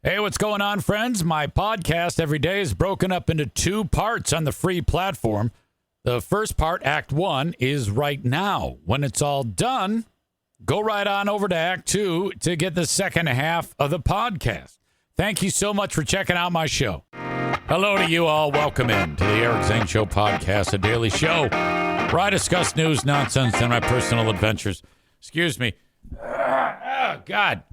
Hey, what's going on, friends? My podcast every day is broken up into two parts on the free platform. The first part, Act 1, is right now. When it's all done, go right on over to Act 2 to get the second half of the podcast. Thank you so much for checking out my show. Hello to you all. Welcome in to the Eric Zane Show podcast, a daily show where I discuss news, nonsense, and my personal adventures. Excuse me. Oh, God.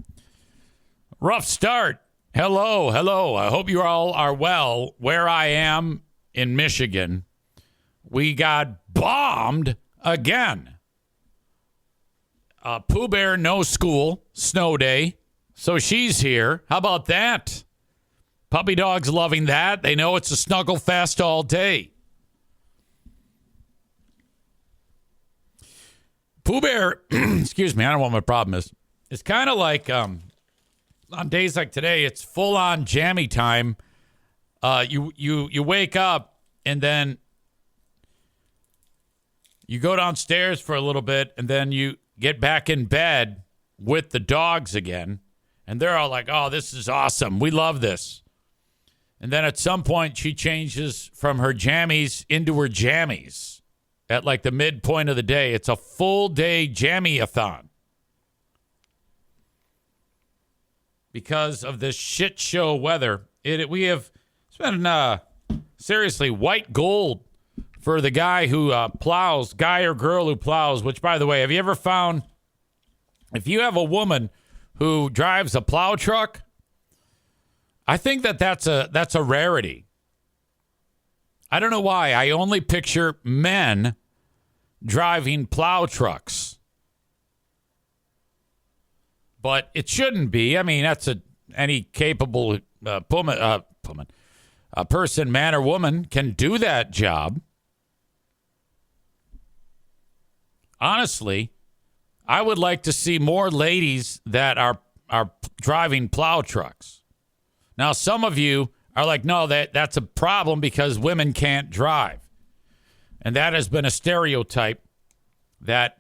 Rough start. Hello. I hope you all are well. Where I am in Michigan, we got bombed again. Pooh Bear, no school, snow day. So she's here. How about that? Puppy dog's loving that. They know it's a snuggle fest all day. Pooh Bear, excuse me, I don't know what my problem is. It's kind of like on days like today, it's full on jammy time. You wake up and then you go downstairs for a little bit and then you get back in bed with the dogs again. And they're all like, oh, this is awesome. We love this. And then at some point she changes from her jammies into her jammies at like the midpoint of the day. It's a full day jammy-a-thon. Because of this shit show weather, we have spent seriously white gold for the guy who plows, guy or girl who plows. Which, by the way, have you ever found if you have a woman who drives a plow truck? I think that's a rarity. I don't know why. I only picture men driving plow trucks. But it shouldn't be. I mean, that's any capable person, man or woman, can do that job. Honestly, I would like to see more ladies that are driving plow trucks. Now, some of you are like, no, that's a problem because women can't drive. And that has been a stereotype that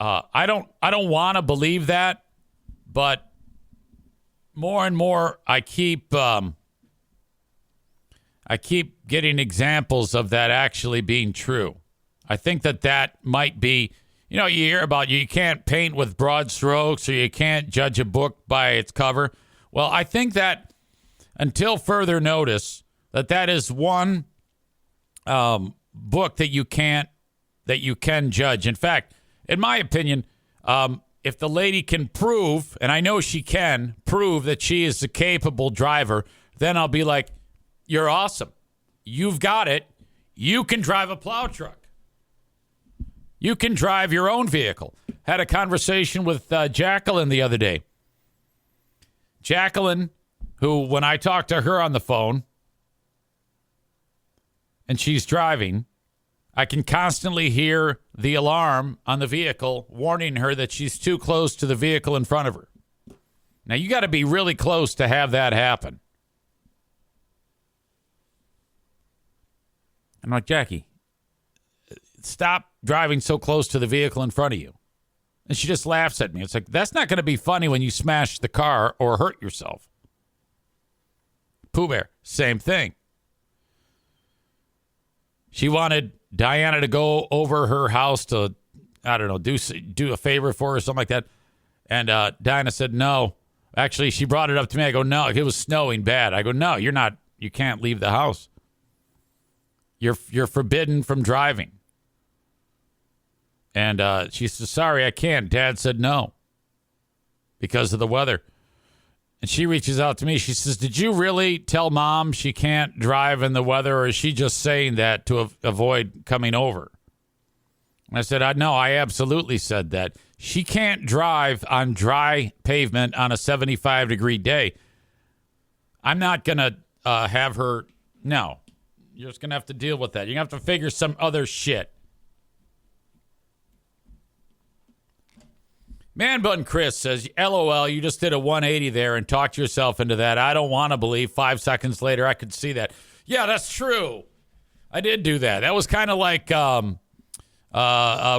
I don't want to believe that. But more and more, I keep getting examples of that actually being true. I think that might be, you hear about you can't paint with broad strokes or you can't judge a book by its cover. Well, I think that until further notice, that is one book that you can judge. In fact, in my opinion, if the lady can prove, and I know she can prove that she is a capable driver, then I'll be like, you're awesome. You've got it. You can drive a plow truck. You can drive your own vehicle. Had a conversation with Jacqueline the other day. Jacqueline, who when I talked to her on the phone and she's driving, I can constantly hear the alarm on the vehicle warning her that she's too close to the vehicle in front of her. Now, you got to be really close to have that happen. I'm like, Jackie, stop driving so close to the vehicle in front of you. And she just laughs at me. It's like, that's not going to be funny when you smash the car or hurt yourself. Pooh Bear, same thing. She wanted Diana to go over her house to, I don't know, do a favor for her or something like that. And Diana said no. Actually, she brought it up to me. I go, no, it was snowing bad. I go, no, you can't leave the house. You're forbidden from driving. And she said, sorry, I can't. Dad said no because of the weather. And she reaches out to me. She says, did you really tell Mom she can't drive in the weather, or is she just saying that to avoid coming over? And I said, no, I absolutely said that. She can't drive on dry pavement on a 75-degree day. I'm not going to have her. No, you're just going to have to deal with that. You're going to have to figure some other shit. Man Bun Chris says, LOL, you just did a 180 there and talked yourself into that. I don't want to believe 5 seconds later I could see that. Yeah, that's true. I did do that. That was kind of like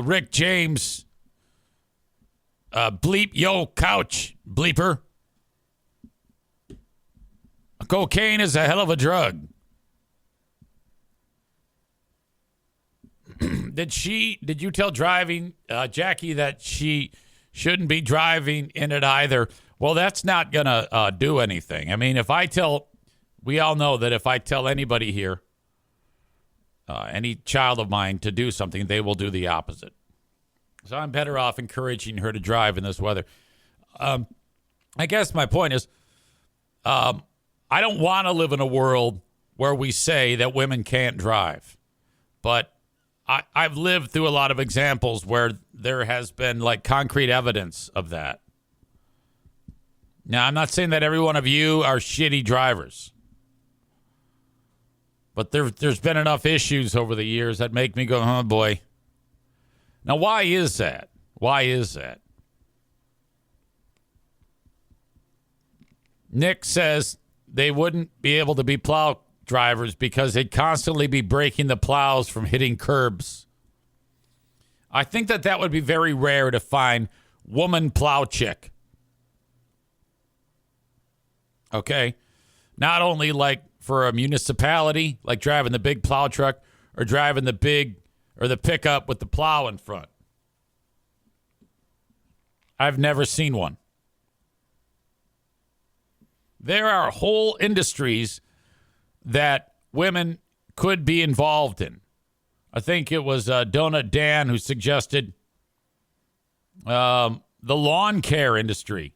Rick James, bleep, yo, couch, bleeper. Cocaine is a hell of a drug. Did you tell Jackie that she shouldn't be driving in it either? Well, that's not going to do anything. I mean, we all know that if I tell anybody here, any child of mine to do something, they will do the opposite. So I'm better off encouraging her to drive in this weather. I guess my point is, I don't want to live in a world where we say that women can't drive. But I've lived through a lot of examples where there has been like concrete evidence of that. Now, I'm not saying that every one of you are shitty drivers. But there's been enough issues over the years that make me go, oh, boy. Now, why is that? Why is that? Nick says they wouldn't be able to be plow drivers because they'd constantly be breaking the plows from hitting curbs. I think that would be very rare to find woman plow chick. Okay? Not only like for a municipality, like driving the big plow truck or driving the pickup with the plow in front. I've never seen one. There are whole industries that women could be involved in. I think it was Donut Dan who suggested the lawn care industry.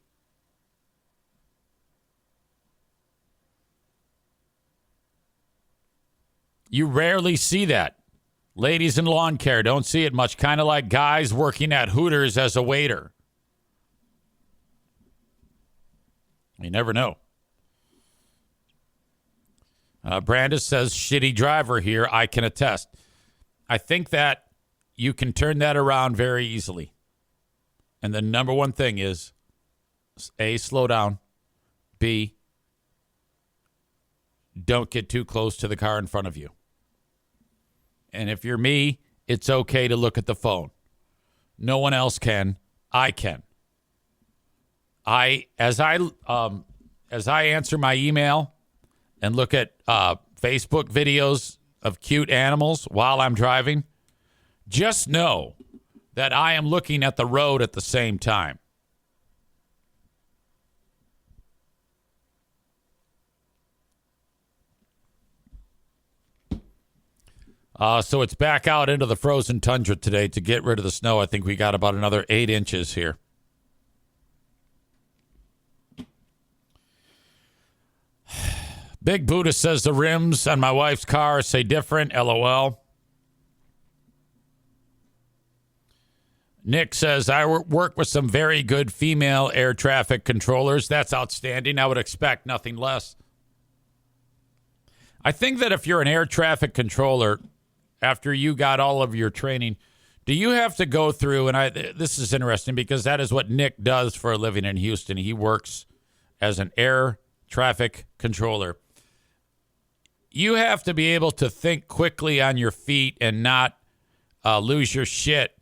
You rarely see that. Ladies in lawn care, don't see it much. Kind of like guys working at Hooters as a waiter. You never know. Brandis says, shitty driver here. I can attest. I think that you can turn that around very easily. And the number one thing is, A, slow down. B, don't get too close to the car in front of you. And if you're me, it's okay to look at the phone. No one else can. I can. As I answer my email and look at Facebook videos of cute animals while I'm driving, just know that I am looking at the road at the same time. So it's back out into the frozen tundra today to get rid of the snow. I think we got about another 8 inches here. Big Buddha says the rims on my wife's car say different. LOL. Nick says, I work with some very good female air traffic controllers. That's outstanding. I would expect nothing less. I think that if you're an air traffic controller, after you got all of your training, do you have to go through, and this is interesting because that is what Nick does for a living in Houston. He works as an air traffic controller. You have to be able to think quickly on your feet and not lose your shit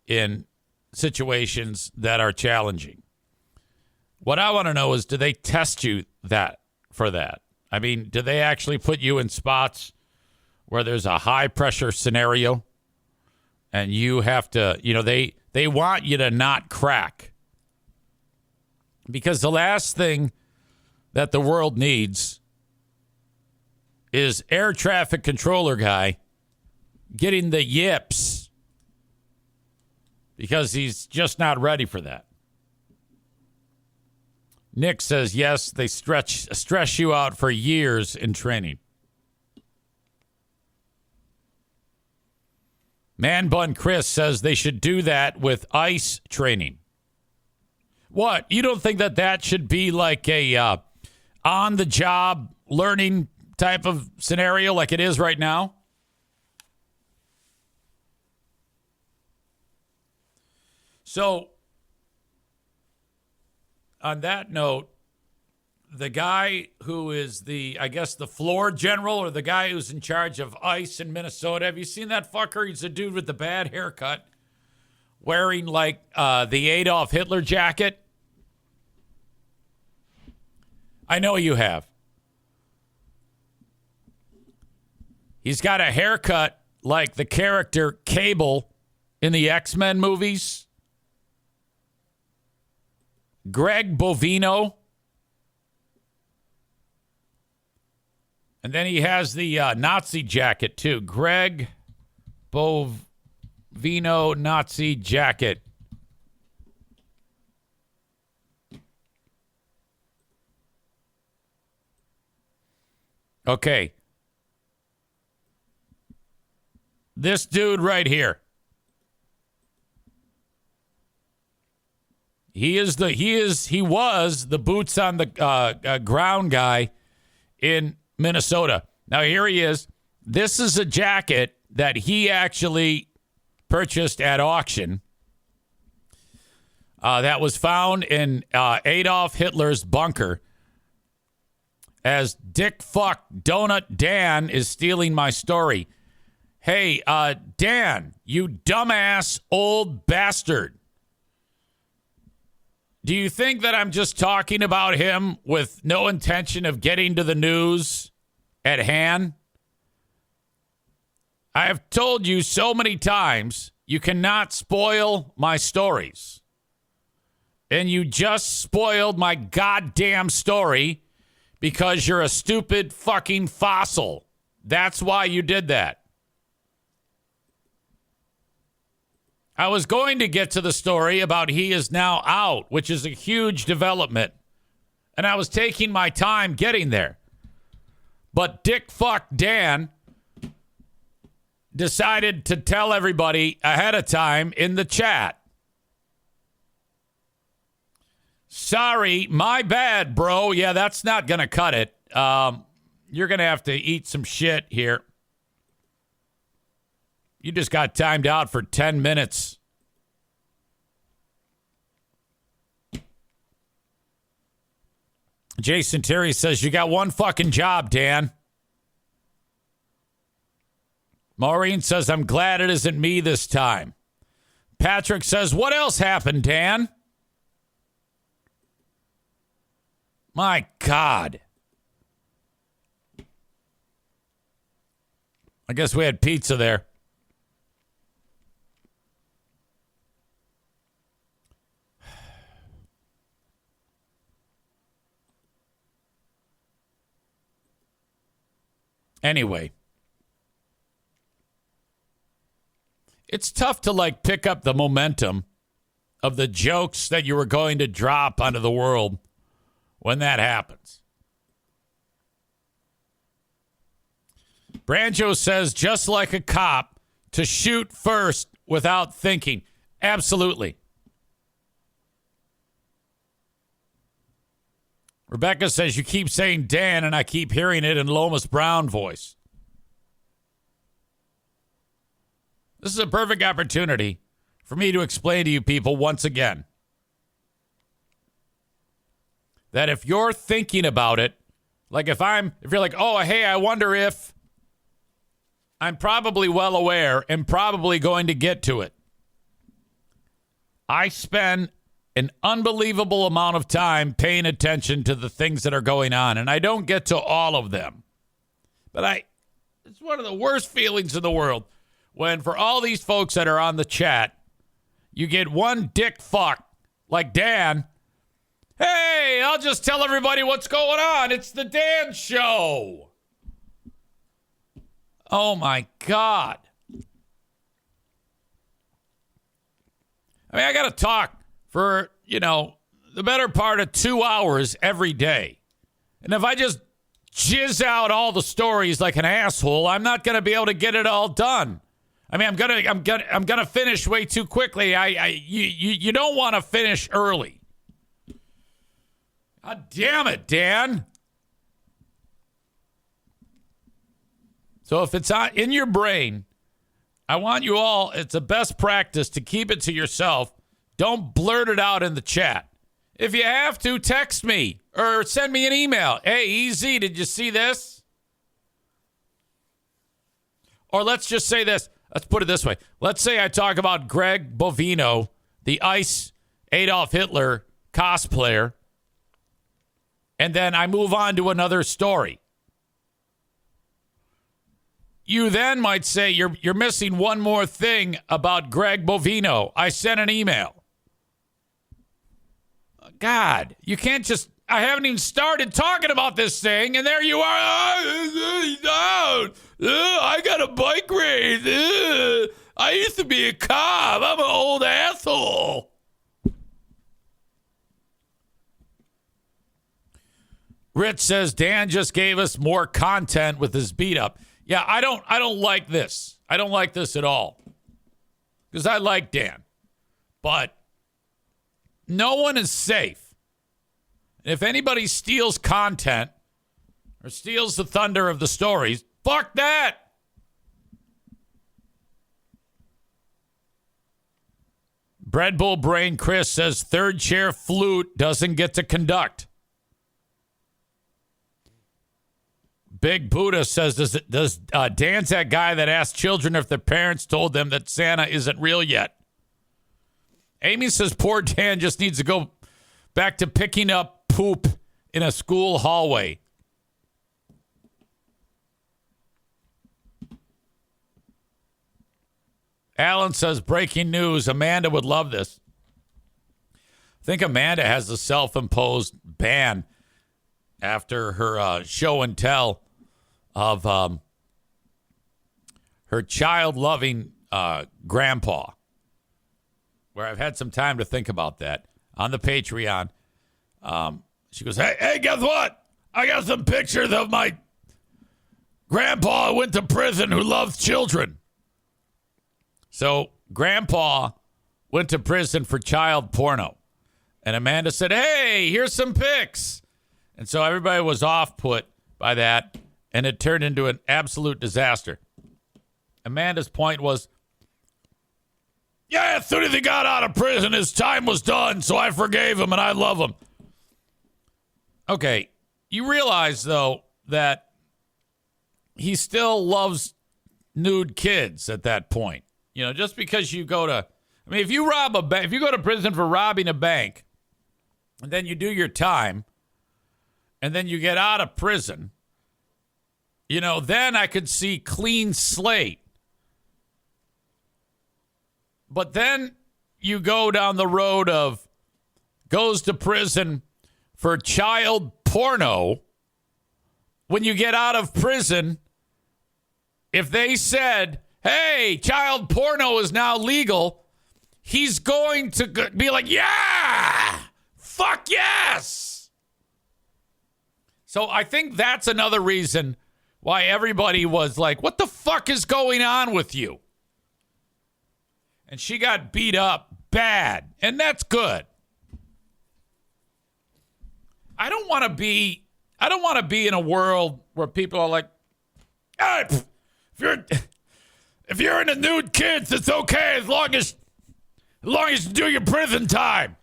in situations that are challenging. What I want to know is, do they test you for that? I mean, do they actually put you in spots where there's a high pressure scenario and you have to, they want you to not crack? Because the last thing that the world needs is air traffic controller guy getting the yips because he's just not ready for that. Nick says, yes, they stress you out for years in training. Man Bun Chris says they should do that with ICE training. What? You don't think that should be like a on-the-job learning type of scenario like it is right now? So, on that note, the guy who is the floor general or the guy who's in charge of ICE in Minnesota, have you seen that fucker? He's a dude with the bad haircut wearing like the Adolf Hitler jacket. I know you have. He's got a haircut like the character Cable in the X-Men movies. Greg Bovino. And then he has the Nazi jacket, too. Greg Bovino Nazi jacket. Okay. This dude right here. He was the boots on the ground guy in Minnesota. Now here he is. This is a jacket that he actually purchased at auction. That was found in Adolf Hitler's bunker. As Dick Fuck Donut Dan is stealing my story. Hey, Dan, you dumbass old bastard. Do you think that I'm just talking about him with no intention of getting to the news at hand? I have told you so many times you cannot spoil my stories. And you just spoiled my goddamn story because you're a stupid fucking fossil. That's why you did that. I was going to get to the story about he is now out, which is a huge development. And I was taking my time getting there. But Dick Fuck Dan decided to tell everybody ahead of time in the chat. Sorry, my bad, bro. Yeah, that's not going to cut it. You're going to have to eat some shit here. You just got timed out for 10 minutes. Jason Terry says, you got one fucking job, Dan. Maureen says, I'm glad it isn't me this time. Patrick says, what else happened, Dan? My God. I guess we had pizza there. Anyway. It's tough to pick up the momentum of the jokes that you were going to drop onto the world when that happens. Brancho says, just like a cop, to shoot first without thinking. Absolutely. Rebecca says, you keep saying Dan, and I keep hearing it in Lomas Brown voice. This is a perfect opportunity for me to explain to you people once again that if you're thinking about it, if you're like, oh, hey, I wonder if, I'm probably well aware and probably going to get to it. I spend an unbelievable amount of time paying attention to the things that are going on, and I don't get to all of them. But it's one of the worst feelings in the world when for all these folks that are on the chat, you get one dick fuck like Dan. Hey, I'll just tell everybody what's going on. It's the Dan Show. Oh, my God. I mean, I got to talk for, the better part of 2 hours every day. And if I just jizz out all the stories like an asshole, I'm not going to be able to get it all done. I mean, I'm gonna finish way too quickly. You don't want to finish early. God damn it, Dan. So if it's in your brain, I want you all, it's a best practice to keep it to yourself. Don't blurt it out in the chat. If you have to, text me or send me an email. Hey, EZ, did you see this? Or let's just say this. Let's put it this way. Let's say I talk about Greg Bovino, the ICE Adolf Hitler cosplayer, and then I move on to another story. you then might say you're missing one more thing about Greg Bovino. I sent an email. God, you can't just... I haven't even started talking about this thing, and there you are. I got a bike race. I used to be a cop. I'm an old asshole. Rich says Dan just gave us more content with his beat up. Yeah, I don't like this. I don't like this at all. Because I like Dan. But no one is safe. If anybody steals content or steals the thunder of the stories, fuck that. Bread Bull Brain Chris says third chair flute doesn't get to conduct. Big Buddha says, does Dan's that guy that asked children if their parents told them that Santa isn't real yet? Amy says poor Dan just needs to go back to picking up poop in a school hallway. Alan says, breaking news. Amanda would love this. I think Amanda has a self-imposed ban after her show and tell of her child-loving grandpa, where I've had some time to think about that on the Patreon. She goes, hey, guess what? I got some pictures of my grandpa who went to prison who loves children. So grandpa went to prison for child porno. And Amanda said, hey, here's some pics. And so everybody was off put by that, and it turned into an absolute disaster. Amanda's point was, yeah, as soon as he got out of prison, his time was done, so I forgave him and I love him. Okay, you realize, though, that he still loves nude kids at that point. You know, just because you go to... I mean, if you rob a bank, if you go to prison for robbing a bank, and then you do your time, and then you get out of prison, you know, then I could see clean slate. But then you go down the road of goes to prison for child porno. When you get out of prison, if they said, hey, child porno is now legal, he's going to be like, yeah, fuck yes. So I think that's another reason why everybody was like, what the fuck is going on with you? And she got beat up bad, and that's good. I don't want to be in a world where people are like, hey, if you're into nude kids, it's okay as long as you do your prison time.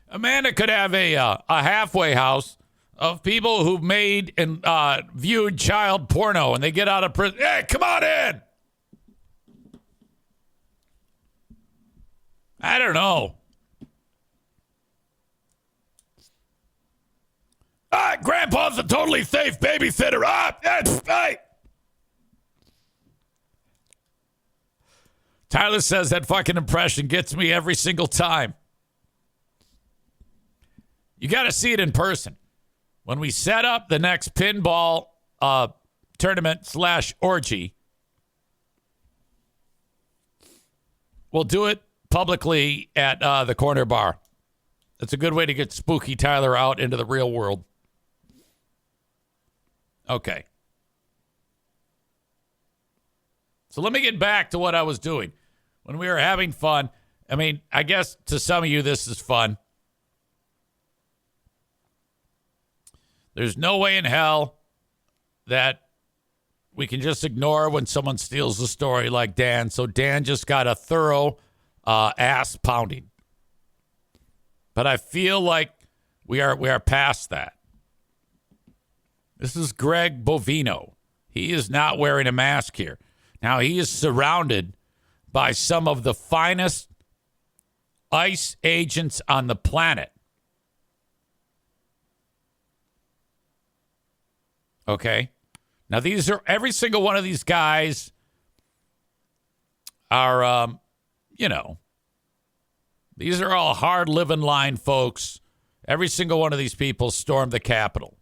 Amanda could have a halfway house of people who made and viewed child porno, and they get out of prison. Hey, come on in. I don't know. Grandpa's a totally safe babysitter. Hey. Tyler says that fucking impression gets me every single time. You got to see it in person. When we set up the next pinball tournament / orgy, we'll do it publicly at the corner bar. It's a good way to get Spooky Tyler out into the real world. Okay. So let me get back to what I was doing. When we were having fun, I mean, I guess to some of you this is fun. There's no way in hell that we can just ignore when someone steals a story like Dan. So Dan just got a thorough ass pounding. But I feel like we are past that. This is Greg Bovino. He is not wearing a mask here. Now, he is surrounded by some of the finest ICE agents on the planet. Okay? Now, every single one of these guys are, these are all hard-living line folks. Every single one of these people stormed the Capitol.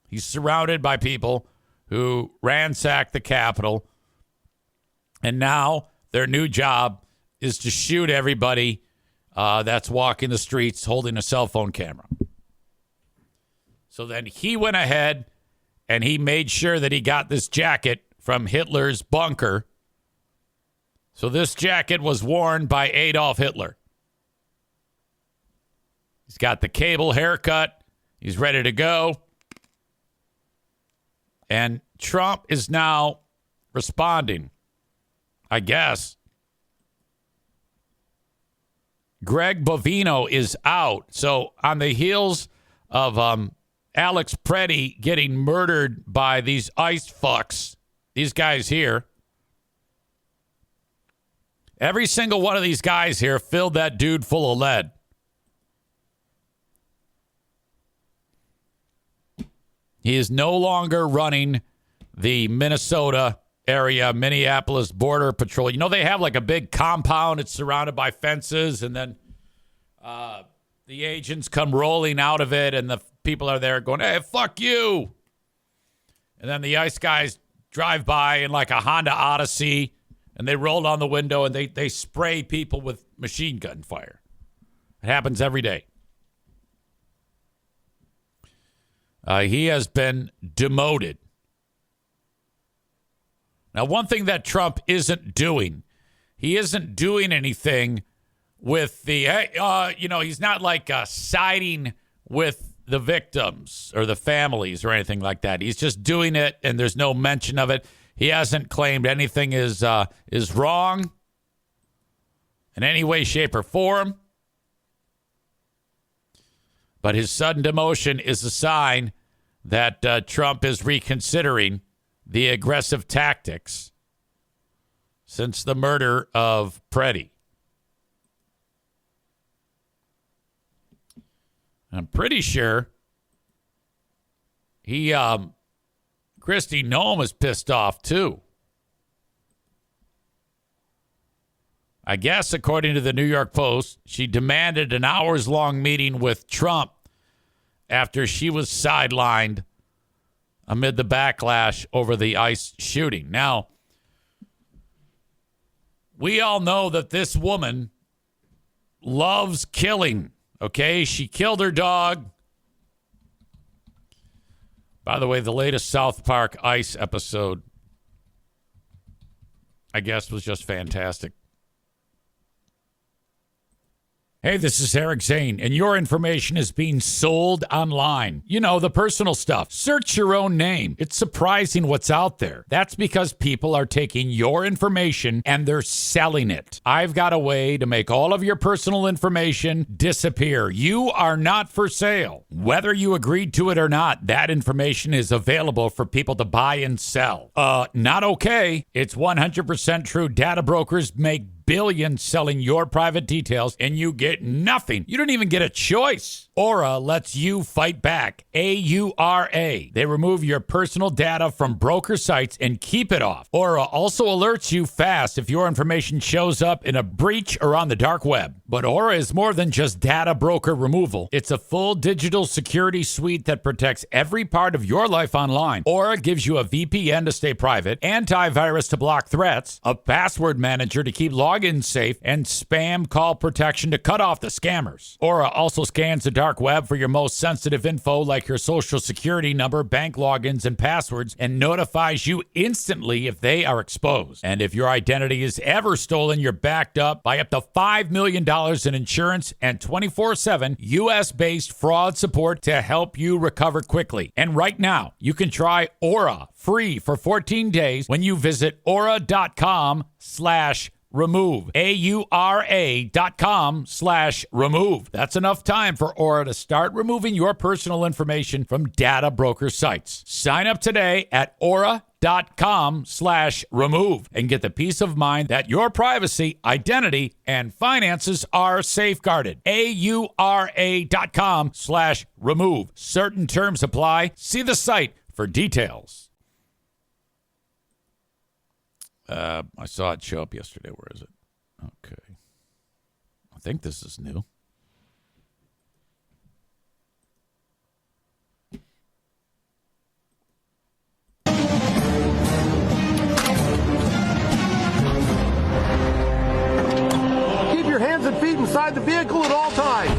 He's surrounded by people who ransacked the Capitol, and now their new job is to shoot everybody that's walking the streets holding a cell phone camera. So then he went ahead and he made sure that he got this jacket from Hitler's bunker. So this jacket was worn by Adolf Hitler. He's got the cable haircut. He's ready to go. And Trump is now responding, I guess. Greg Bovino is out. So on the heels of Alex Pretti getting murdered by these ICE fucks, these guys here, every single one of these guys here filled that dude full of lead. He is no longer running the Minnesota area, Minneapolis Border Patrol. You know, they have like a big compound. It's surrounded by fences, and then the agents come rolling out of it, and the people are there going, hey, fuck you. And then the ICE guys drive by in like a Honda Odyssey, and they roll down the window, and they spray people with machine gun fire. It happens every day. He has been demoted. Now, one thing that Trump isn't doing, he isn't doing anything with the, he's not like siding with the victims or the families or anything like that. He's just doing it, and there's no mention of it. He hasn't claimed anything is wrong in any way, shape, or form. But his sudden demotion is a sign that Trump is reconsidering the aggressive tactics since the murder of Pretti. I'm pretty sure Kristi Noem is pissed off too. I guess, according to the New York Post, she demanded an hours-long meeting with Trump after she was sidelined amid the backlash over the ICE shooting. Now, we all know that this woman loves killing, okay? She killed her dog. By the way, the latest South Park ICE episode, I guess, was just fantastic. Hey, this is Eric Zane, and your information is being sold online. You know, the personal stuff. Search your own name. It's surprising what's out there. That's because people are taking your information and they're selling it. I've got a way to make all of your personal information disappear. You are not for sale. Whether you agreed to it or not, that information is available for people to buy and sell. Not okay. It's 100% true. Data brokers make billions selling your private details, and you get nothing. You don't even get a choice. Aura lets you fight back. AURA. They remove your personal data from broker sites and keep it off. Aura also alerts you fast if your information shows up in a breach or on the dark web. But Aura is more than just data broker removal. It's a full digital security suite that protects every part of your life online. Aura gives you a VPN to stay private, antivirus to block threats, a password manager to keep logins safe, and spam call protection to cut off the scammers. Aura also scans the dark web for your most sensitive info like your social security number, bank logins, and passwords, and notifies you instantly if they are exposed. And if your identity is ever stolen, you're backed up by up to $5 million in insurance and 24/7 U.S.-based fraud support to help you recover quickly. And right now, you can try Aura free for 14 days when you visit aura.com/remove. AURA.com/remove. That's enough time for Aura to start removing your personal information from data broker sites. Sign up today at aura.com/remove and get the peace of mind that your privacy, identity, and finances are safeguarded. AURA.com/remove. Certain terms apply. See the site for details. I saw it show up yesterday. Where is it? Okay. I think this is new. Keep your hands and feet inside the vehicle at all times.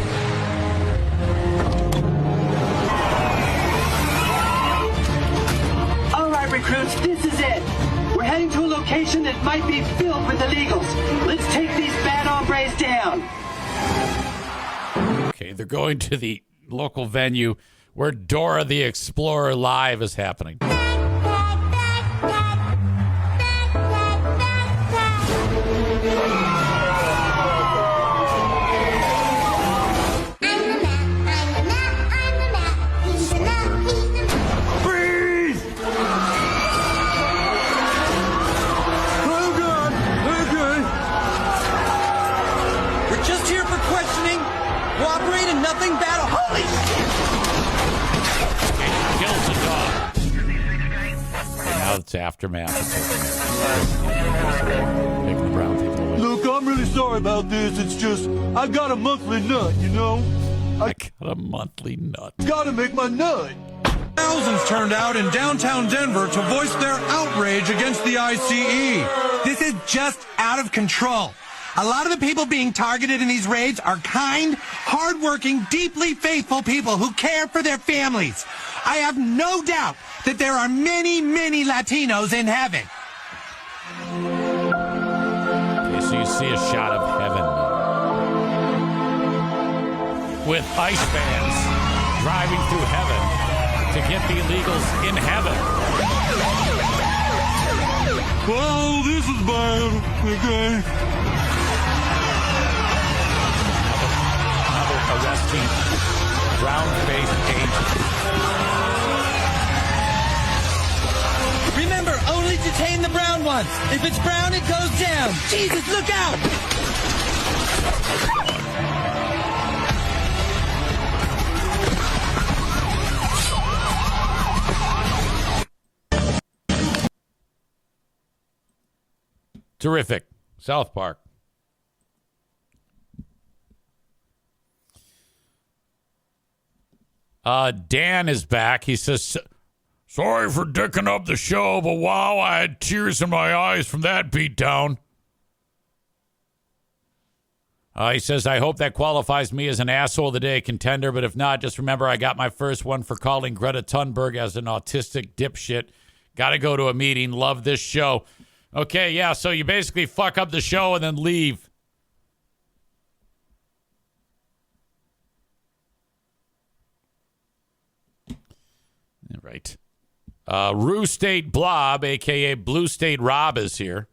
All right, recruits, this is it. We're heading to a location that might be filled with illegals. Let's take these bad hombres down. Okay, they're going to the local venue where Dora the Explorer Live is happening. Cooperate and nothing bad. Holy shit! Kills the dog. Now it's aftermath. Making the brown people away. Look, I'm really sorry about this. It's just, I got a monthly nut, you know? I got a monthly nut. Gotta make my nut. Thousands turned out in downtown Denver to voice their outrage against the ICE. This is just out of control. A lot of the people being targeted in these raids are kind, hardworking, deeply faithful people who care for their families. I have no doubt that there are many, many Latinos in heaven. Okay, so you see a shot of heaven with ice bands driving through heaven to get the illegals in heaven. Well, this is bad, okay? Arresting brown-faced agents. Remember, only detain the brown ones. If it's brown, it goes down. Jesus, look out! Terrific. South Park. Dan is back. He says, sorry for dicking up the show, but wow, I had tears in my eyes from that beatdown. He says, I hope that qualifies me as an asshole of the day contender, but if not, just remember I got my first one for calling Greta Thunberg as an autistic dipshit. Got to go to a meeting. Love this show. Okay, yeah, so you basically fuck up the show and then leave. Right. Rue State Blob, a.k.a. Blue State Rob, is here.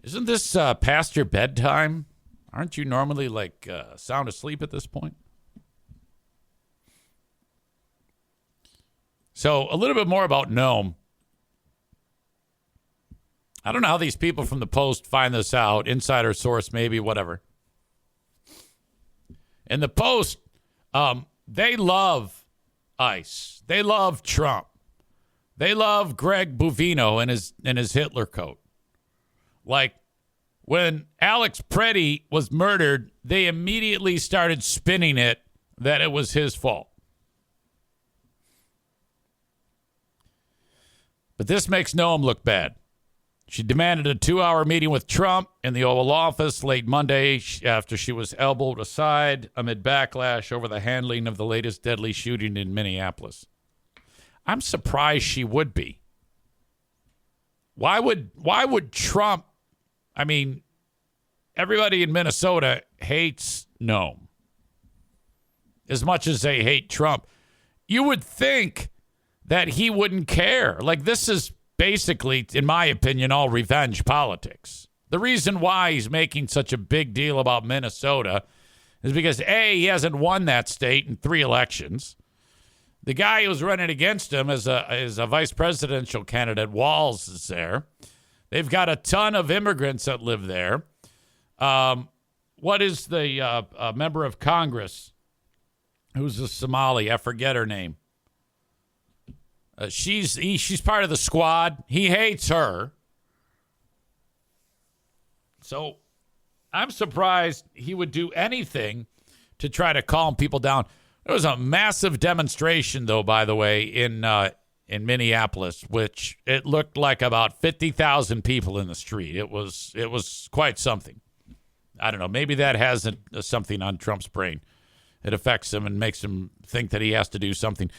Isn't this past your bedtime? Aren't you normally, sound asleep at this point? So, a little bit more about Nome. I don't know how these people from the Post find this out. Insider source, maybe, whatever. In the Post, they love ICE. They love Trump. They love Greg Buvino in his Hitler coat. Like, when Alex Pretti was murdered, they immediately started spinning it that it was his fault. But this makes Noam look bad. She demanded a 2-hour meeting with Trump in the Oval Office late Monday after she was elbowed aside amid backlash over the handling of the latest deadly shooting in Minneapolis. I'm surprised she would be. Why would Trump? I mean, everybody in Minnesota hates Noam as much as they hate Trump. You would think that he wouldn't care. Like, this is basically, in my opinion, all revenge politics. The reason why he's making such a big deal about Minnesota is because, A, he hasn't won that state in 3 elections. The guy who's running against him is a vice presidential candidate, Walz, is there. They've got a ton of immigrants that live there. What is the member of Congress who's a Somali? I forget her name. She's part of the squad. He hates her. So I'm surprised he would do anything to try to calm people down. There was a massive demonstration, though, by the way, in Minneapolis, which it looked like about 50,000 people in the street. It was quite something. I don't know. Maybe that has something on Trump's brain. It affects him and makes him think that he has to do something.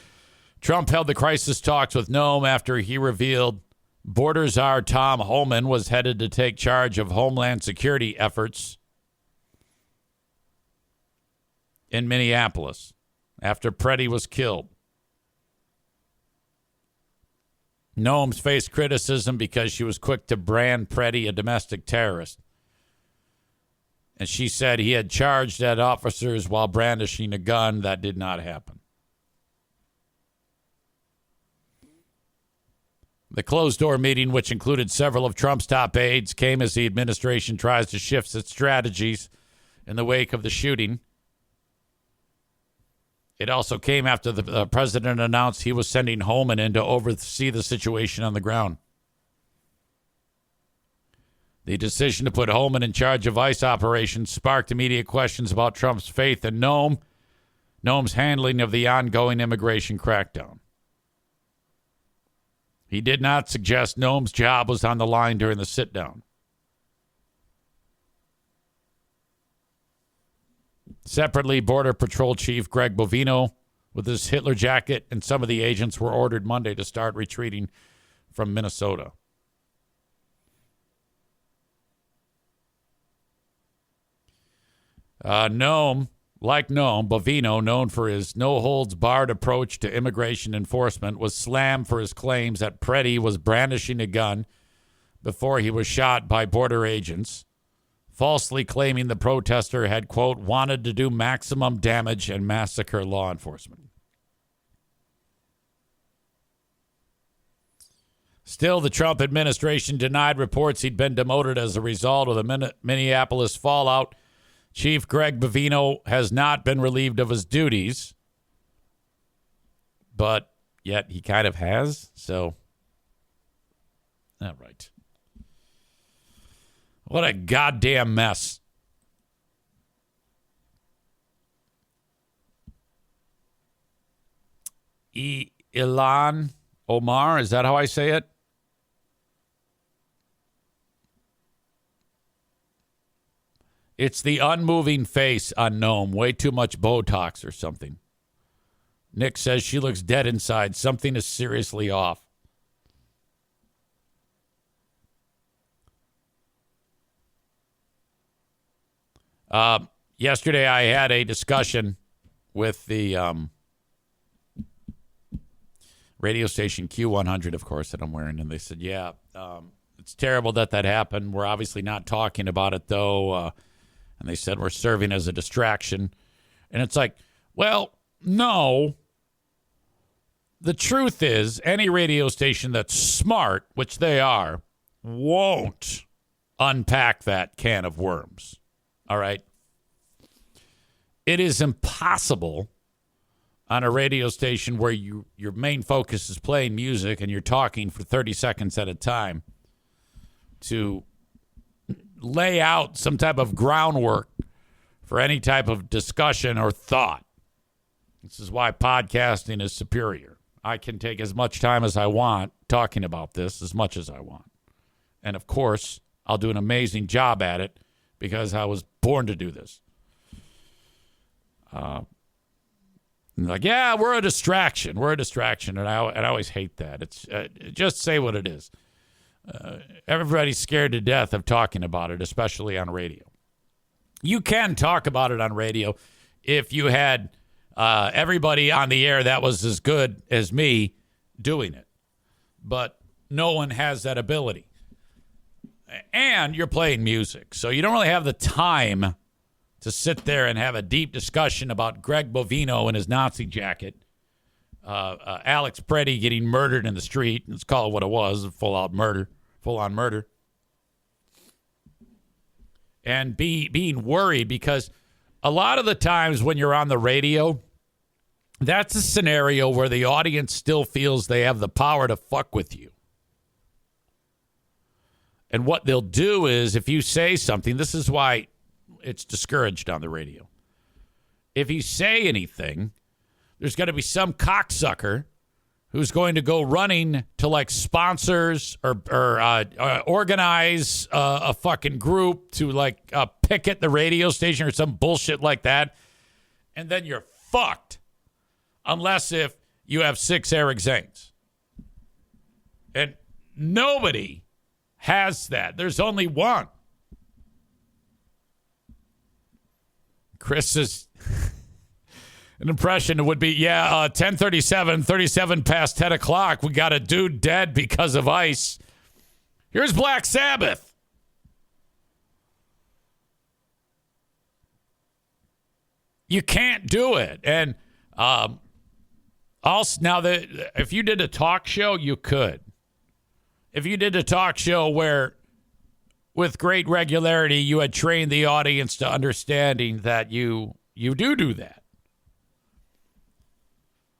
Trump held the crisis talks with Noam after he revealed border czar Tom Homan was headed to take charge of Homeland Security efforts in Minneapolis after Pretti was killed. Noam's faced criticism because she was quick to brand Pretti a domestic terrorist. And she said he had charged at officers while brandishing a gun. That did not happen. The closed-door meeting, which included several of Trump's top aides, came as the administration tries to shift its strategies in the wake of the shooting. It also came after the president announced he was sending Homan in to oversee the situation on the ground. The decision to put Homan in charge of ICE operations sparked immediate questions about Trump's faith in Noam's handling of the ongoing immigration crackdown. He did not suggest Noam's job was on the line during the sit-down. Separately, Border Patrol Chief Greg Bovino, with his Hitler jacket, and some of the agents were ordered Monday to start retreating from Minnesota. Bovino, known for his no-holds-barred approach to immigration enforcement, was slammed for his claims that Pretti was brandishing a gun before he was shot by border agents, falsely claiming the protester had, quote, wanted to do maximum damage and massacre law enforcement. Still, the Trump administration denied reports he'd been demoted as a result of the Minneapolis fallout. Chief Greg Bovino has not been relieved of his duties, but yet he kind of has, so all right. What a goddamn mess. Ilhan Omar, is that how I say it? It's the unmoving face on Noam. Way too much Botox or something. Nick says she looks dead inside. Something is seriously off. Yesterday I had a discussion with the radio station Q100, of course, that I'm wearing. And they said, yeah, it's terrible that happened. We're obviously not talking about it, though. And they said we're serving as a distraction. And it's like, well, no. The truth is, any radio station that's smart, which they are, won't unpack that can of worms. All right? It is impossible on a radio station where your main focus is playing music and you're talking for 30 seconds at a time to lay out some type of groundwork for any type of discussion or thought. This is why podcasting is superior. I can take as much time as I want talking about this as much as I want. And of course, I'll do an amazing job at it because I was born to do this. Like, yeah, we're a distraction. We're a distraction. And I always hate that. It's just say what it is. Everybody's scared to death of talking about it, especially on radio. You can talk about it on radio if you had everybody on the air that was as good as me doing it. But no one has that ability. And you're playing music, so you don't really have the time to sit there and have a deep discussion about Greg Bovino and his Nazi jacket, Alex Pretti getting murdered in the street. Let's call it what it was, full-on murder. And being worried because a lot of the times when you're on the radio, That's a scenario where the audience still feels they have the power to fuck with you. And what they'll do is, if you say something, this is why it's discouraged on the radio. If you say anything, there's going to be some cocksucker who's going to go running to like sponsors or organize a fucking group to like picket the radio station or some bullshit like that. And then you're fucked. Unless if you have 6 Eric Zanes. And nobody has that. There's only one. Chris is an impression would be, 10:37, 37 past 10 o'clock. We got a dude dead because of ice. Here's Black Sabbath. You can't do it. And also, now, if you did a talk show, you could. If you did a talk show where, with great regularity, you had trained the audience to understanding that you do that.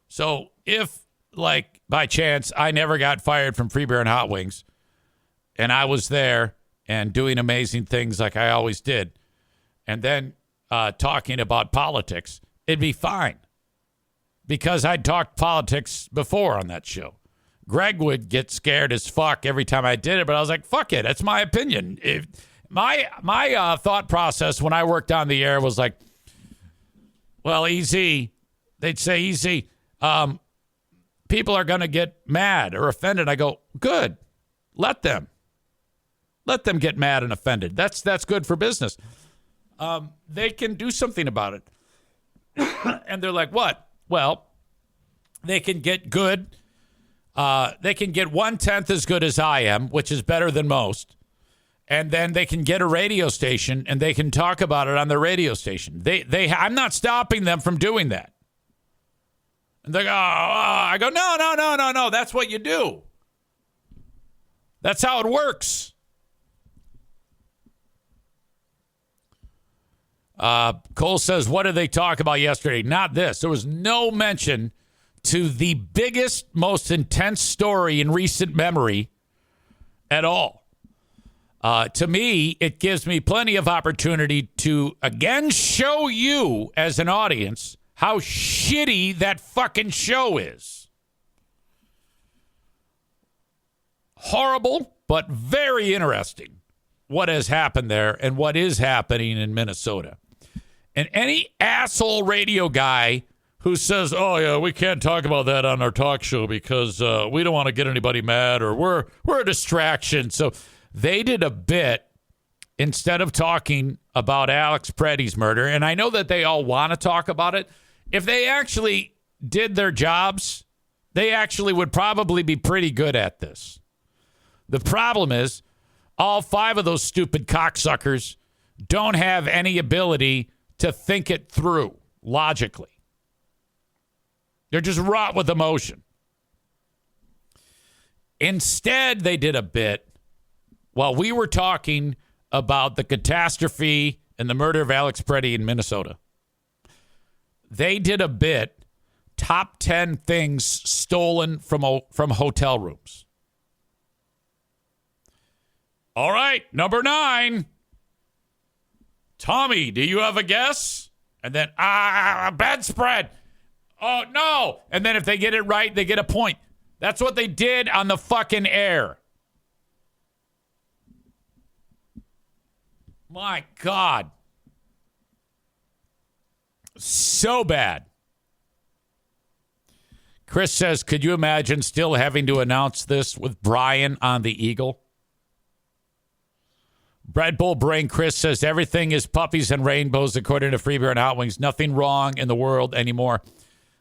So if, like, by chance, I never got fired from Free Beer and Hot Wings, and I was there and doing amazing things like I always did, and then talking about politics, it'd be fine. Because I'd talked politics before on that show. Greg would get scared as fuck every time I did it, but I was like, fuck it. That's my opinion. My thought process when I worked on the air was like, well, easy. They'd say easy. People are going to get mad or offended. I go, good. Let them get mad and offended. That's good for business. They can do something about it. And they're like, what? Well, they can get good. They can get 1/10 as good as I am, which is better than most. And then they can get a radio station and they can talk about it on the radio station. I'm not stopping them from doing that. And they go, I go, no. That's what you do. That's how it works. Cole says, what did they talk about yesterday? Not this. There was no mention to the biggest, most intense story in recent memory at all. To me, it gives me plenty of opportunity to, again, show you as an audience how shitty that fucking show is. Horrible, but very interesting what has happened there and what is happening in Minnesota. And any asshole radio guy who says, oh, yeah, we can't talk about that on our talk show because we don't want to get anybody mad or we're a distraction. So they did a bit instead of talking about Alex Pretti's murder. And I know that they all want to talk about it. If they actually did their jobs, they actually would probably be pretty good at this. The problem is all 5 of those stupid cocksuckers don't have any ability to think it through logically. They're just wrought with emotion. Instead, they did a bit while we were talking about the catastrophe and the murder of Alex Pretti in Minnesota. They did a bit, top 10 things stolen from hotel rooms. All right, number 9. Tommy, do you have a guess? And then, bedspread. Oh, no. And then if they get it right, they get a point. That's what they did on the fucking air. My God. So bad. Chris says, could you imagine still having to announce this with Brian on the Eagle? Red Bull Brain Chris says, everything is puppies and rainbows according to Free Beer and Hot Wings. Nothing wrong in the world anymore.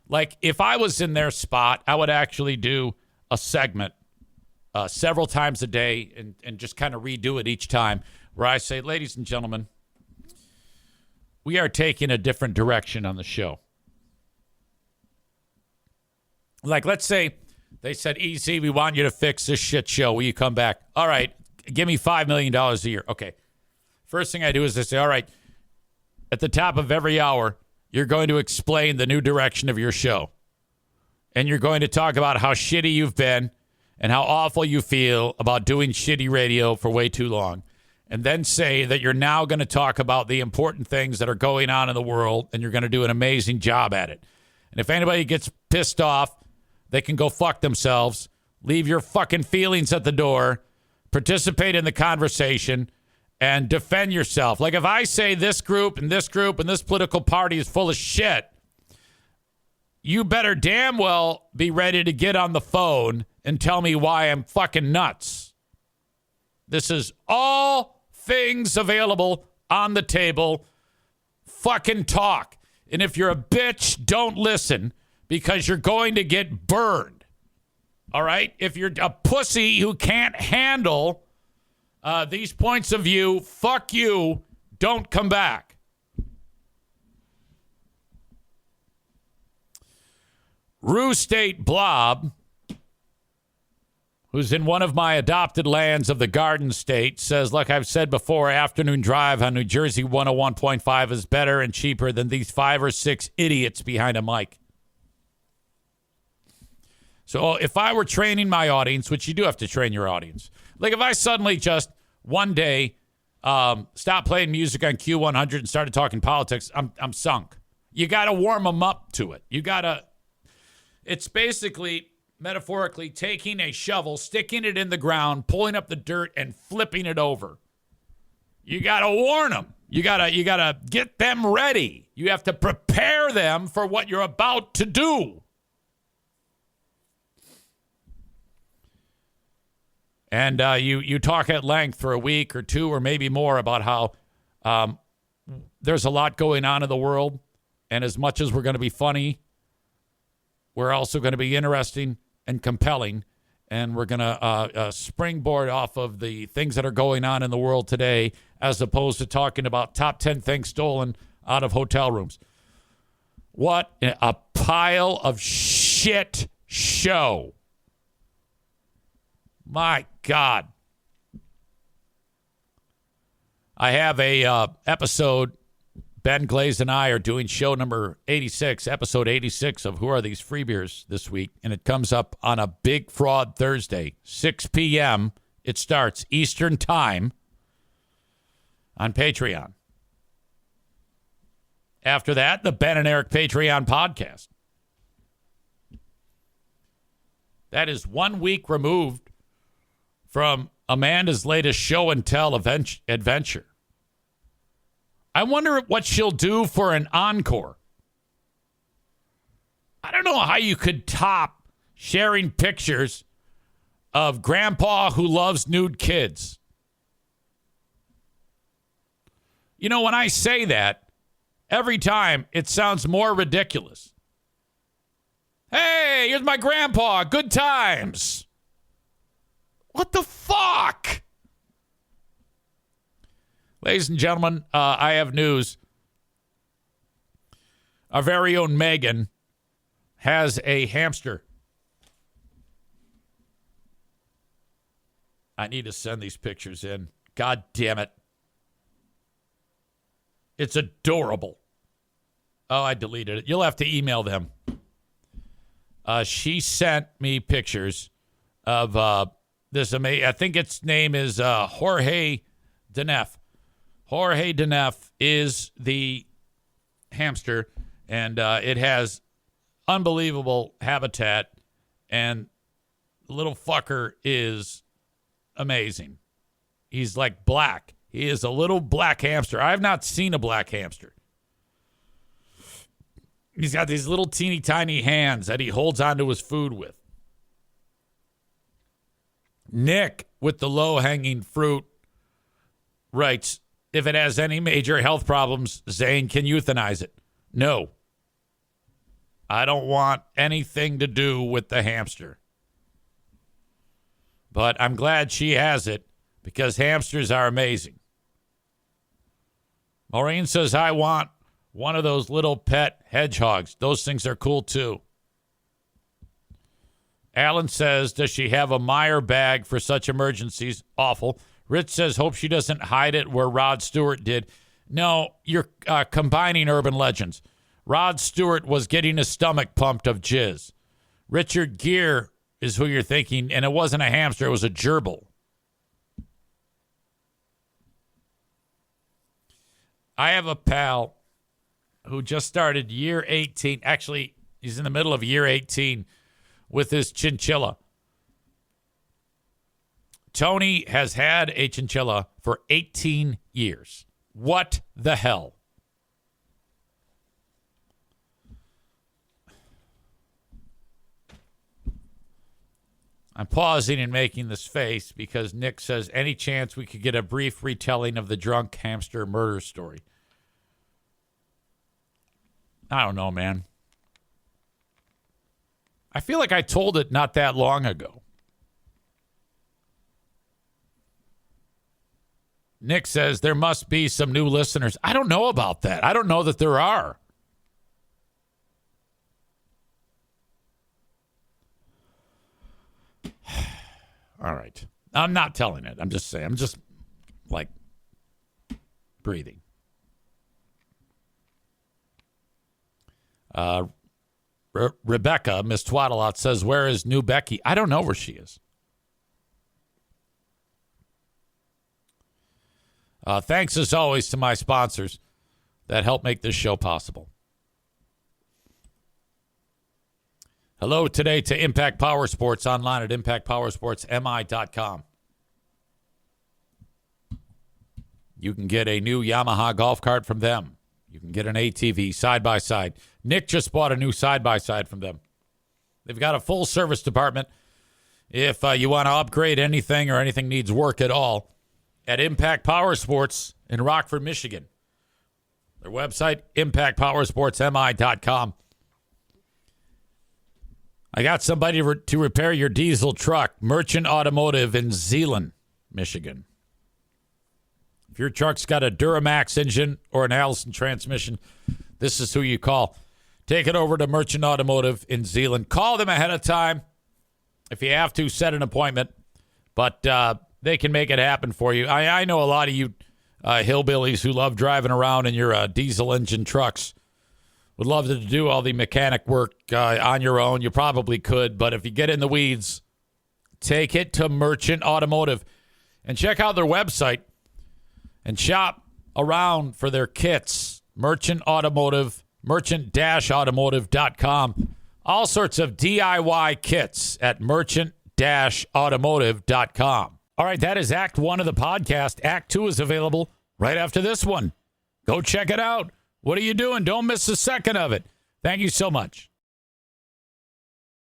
Like, if I was in their spot, I would actually do a segment several times a day and just kind of redo it each time where I say, ladies and gentlemen, we are taking a different direction on the show. Like, let's say they said, EZ, we want you to fix this shit show. Will you come back? All right. Give me $5 million a year. Okay. First thing I do is I say, all right, at the top of every hour, you're going to explain the new direction of your show. And you're going to talk about how shitty you've been and how awful you feel about doing shitty radio for way too long. And then say that you're now going to talk about the important things that are going on in the world, and you're going to do an amazing job at it. And if anybody gets pissed off, they can go fuck themselves. Leave your fucking feelings at the door. Participate in the conversation and defend yourself. Like if I say this group and this political party is full of shit, you better damn well be ready to get on the phone and tell me why I'm fucking nuts. This is all things available on the table. Fucking talk. And if you're a bitch, don't listen because you're going to get burned. All right? If you're a pussy who can't handle these points of view, fuck you. Don't come back. Rue State Blob, who's in one of my adopted lands of the Garden State, says, like I've said before, afternoon drive on New Jersey 101.5 is better and cheaper than these 5 or 6 idiots behind a mic. So if I were training my audience, which you do have to train your audience, like if I suddenly just one day stopped playing music on Q100 and started talking politics, I'm sunk. You got to warm them up to it. You got to. It's basically, metaphorically, taking a shovel, sticking it in the ground, pulling up the dirt, and flipping it over. You got to warn them. You gotta get them ready. You have to prepare them for what you're about to do. And you talk at length for a week or two or maybe more about how there's a lot going on in the world. And as much as we're going to be funny, we're also going to be interesting and compelling. And we're going to springboard off of the things that are going on in the world today as opposed to talking about top 10 things stolen out of hotel rooms. What a pile of shit show. My God. I have a episode. Ben Glaze and I are doing show number 86, episode 86 of Who Are These Freebeers this week. And it comes up on a Big Fraud Thursday, 6 p.m. It starts Eastern Time on Patreon. After that, the Ben and Eric Patreon podcast. That is 1 week removed from Amanda's latest show and tell adventure. I wonder what she'll do for an encore. I don't know how you could top sharing pictures of grandpa who loves nude kids. You know, when I say that, every time it sounds more ridiculous. Hey, here's my grandpa. Good times. What the fuck? Ladies and gentlemen, I have news. Our very own Megan has a hamster. I need to send these pictures in. God damn it. It's adorable. Oh, I deleted it. You'll have to email them. She sent me pictures of this amazing. I think its name is Jorge Denef. Jorge Denef is the hamster, and it has unbelievable habitat, and the little fucker is amazing. He's like black. He is a little black hamster. I have not seen a black hamster. He's got these little teeny tiny hands that he holds onto his food with. Nick, with the low-hanging fruit, writes, if it has any major health problems, Zane can euthanize it. No. I don't want anything to do with the hamster. But I'm glad she has it because hamsters are amazing. Maureen says, I want one of those little pet hedgehogs. Those things are cool too. Alan says, does she have a Meyer bag for such emergencies? Awful. Rich says, hope she doesn't hide it where Rod Stewart did. No, you're combining urban legends. Rod Stewart was getting his stomach pumped of jizz. Richard Gere is who you're thinking, and it wasn't a hamster, it was a gerbil. I have a pal who just started year 18. Actually, he's in the middle of year 18 with his chinchilla. Tony has had a chinchilla for 18 years. What the hell? I'm pausing and making this face because Nick says, any chance we could get a brief retelling of the drunk hamster murder story? I don't know, man. I feel like I told it not that long ago. Nick says there must be some new listeners. I don't know about that. I don't know that there are. All right. I'm not telling it. I'm just saying. I'm just like breathing. Rebecca, Miss Twaddalot, says, where is New Becky? I don't know where she is. Thanks, as always, to my sponsors that help make this show possible. Hello today to Impact Power Sports online at impactpowersportsmi.com. You can get a new Yamaha golf cart from them. You can get an ATV side-by-side. Nick just bought a new side-by-side from them. They've got a full service department. If you want to upgrade anything or anything needs work at all, at Impact Power Sports in Rockford, Michigan. Their website, impactpowersportsmi.com. I got somebody to repair your diesel truck, Merchant Automotive in Zeeland, Michigan. If your truck's got a Duramax engine or an Allison transmission, this is who you call. Take it over to Merchant Automotive in Zeeland. Call them ahead of time. If you have to, set an appointment. But they can make it happen for you. I know a lot of you hillbillies who love driving around in your diesel engine trucks would love to do all the mechanic work on your own. You probably could, but if you get in the weeds, take it to Merchant Automotive and check out their website and shop around for their kits. Merchant Automotive, merchant-automotive.com. All sorts of DIY kits at merchant-automotive.com. All right, that is Act 1 of the podcast. Act 2 is available right after this one. Go check it out. What are you doing? Don't miss a second of it. Thank you so much.